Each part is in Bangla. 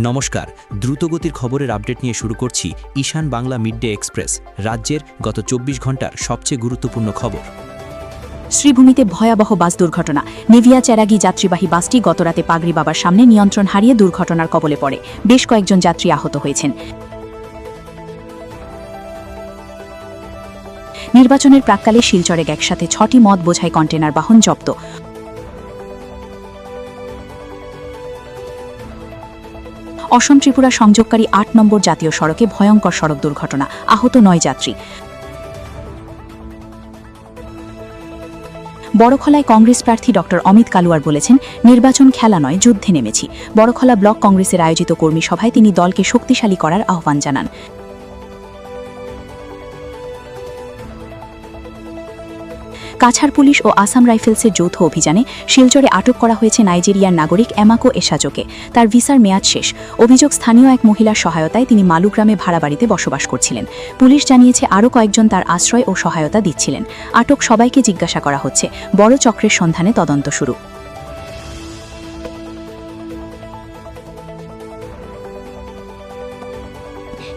নমস্কার, দ্রুতগতির খবরের আপডেট নিয়ে শুরু করছি ঈশান বাংলা মিডডে এক্সপ্রেস, রাজ্যের গত ২৪ ঘন্টার সবচেয়ে গুরুত্বপূর্ণ খবর। শ্রীভূমিতে ভয়াবহ বাস দুর্ঘটনা। নেভিয়া চেরাগি যাত্রীবাহী বাসটি গতরাতে পাগড়ি বাবার সামনে নিয়ন্ত্রণ হারিয়ে দুর্ঘটনার কবলে পড়ে। বেশ কয়েকজন যাত্রী আহত হয়েছেন। নির্বাচনের প্রাক্কালে শিলচরে একসাথে ৬টি মদ বোঝাই কন্টেনার বাহন জব্দ। অসম ত্রিপুরা সংযোগকারী ৮ নম্বর জাতীয় সড়কে ভয়ঙ্কর সড়ক দুর্ঘটনা, আহত ৯ যাত্রী। বড়খলায় কংগ্রেস প্রার্থী ড অমিত কালুয়ার বলেছেন, নির্বাচন খেলা নয়, যুদ্ধে নেমেছি। বড়খলা ব্লক কংগ্রেসের আয়োজিত কর্মী সভায় তিনি দলকে শক্তিশালী করার আহ্বান জানান। কাছাড় পুলিশ ও আসাম রাইফেলসের যৌথ অভিযানে শিলচরে আটক করা হয়েছে নাইজেরিয়ার নাগরিক এমাকো এসাজোকে। তার ভিসার মেয়াদ শেষ। অভিযোগ, স্থানীয় এক মহিলার সহায়তায় তিনি মালুগ্রামে ভাড়া বাড়িতে বসবাস করছিলেন। পুলিশ জানিয়েছে আরও কয়েকজন তার আশ্রয় ও সহায়তা দিচ্ছিলেন। আটক সবাইকে জিজ্ঞাসা করা হচ্ছে। বড় চক্রের সন্ধানে তদন্ত শুরু।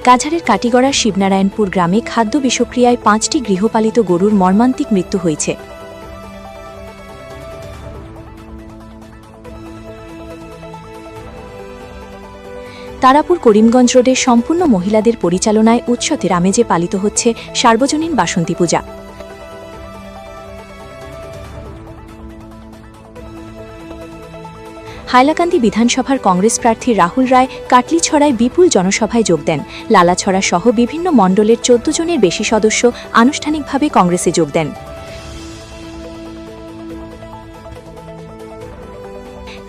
কাছাড়ের কাটিগড়ার শিবনারায়ণপুর গ্রামে খাদ্য বিষক্রিয়ায় ৫টি গৃহপালিত গরুর মর্মান্তিক মৃত্যু হয়েছে। তারাপুর করিমগঞ্জ রোডে সম্পূর্ণ মহিলাদের পরিচালনায় উৎসতের আমেজে পালিত হচ্ছে সার্বজনীন বাসন্তী পূজা। হাইলাকান্দি বিধানসভার কংগ্রেস প্রার্থী রাহুল রায় কাটলিছড়ায় বিপুল জনসভায় যোগ দেন। লালাছড়া সহ বিভিন্ন মণ্ডলের ১৪ জনের বেশি সদস্য আনুষ্ঠানিকভাবে কংগ্রেসে যোগ দেন।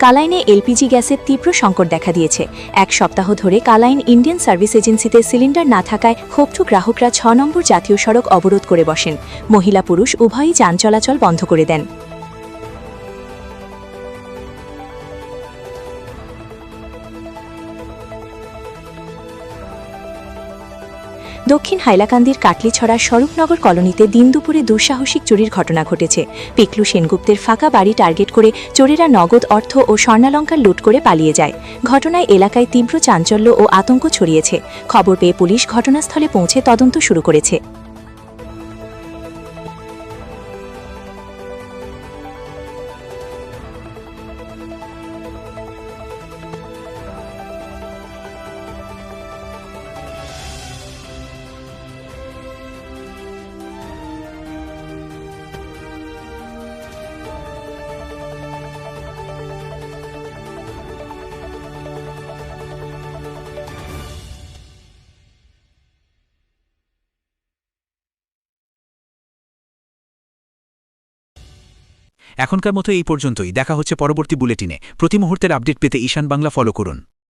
কালাইনে এলপিজি গ্যাসের তীব্র সংকট দেখা দিয়েছে। এক সপ্তাহ ধরে কালাইন ইন্ডিয়ান সার্ভিস এজেন্সিতে সিলিন্ডার না থাকায় ক্ষুব্ধ গ্রাহকরা ৬ নম্বর জাতীয় সড়ক অবরোধ করে বসেন। মহিলা পুরুষ উভয়ই যান চলাচল বন্ধ করে দেন। দক্ষিণ হাইলাকান্দির কাটলিছড়া স্বরূপনগর কলোনিতে দিন দুপুরে দুঃসাহসিক চুরির ঘটনা ঘটেছে। পিকলু সেনগুপ্তের ফাঁকা বাড়ি টার্গেট করে চোরেরা নগদ অর্থ ও স্বর্ণালঙ্কার লুট করে পালিয়ে যায়। ঘটনায় এলাকায় তীব্র চাঞ্চল্য ও আতঙ্ক ছড়িয়েছে। খবর পেয়ে পুলিশ ঘটনাস্থলে পৌঁছে তদন্ত শুরু করেছে। এখনকার মতো এই পর্যন্তই। দেখা হচ্ছে পরবর্তী বুলেটিনে। প্রতি মুহূর্তের আপডেট পেতে ঈশান বাংলা ফলো করুন।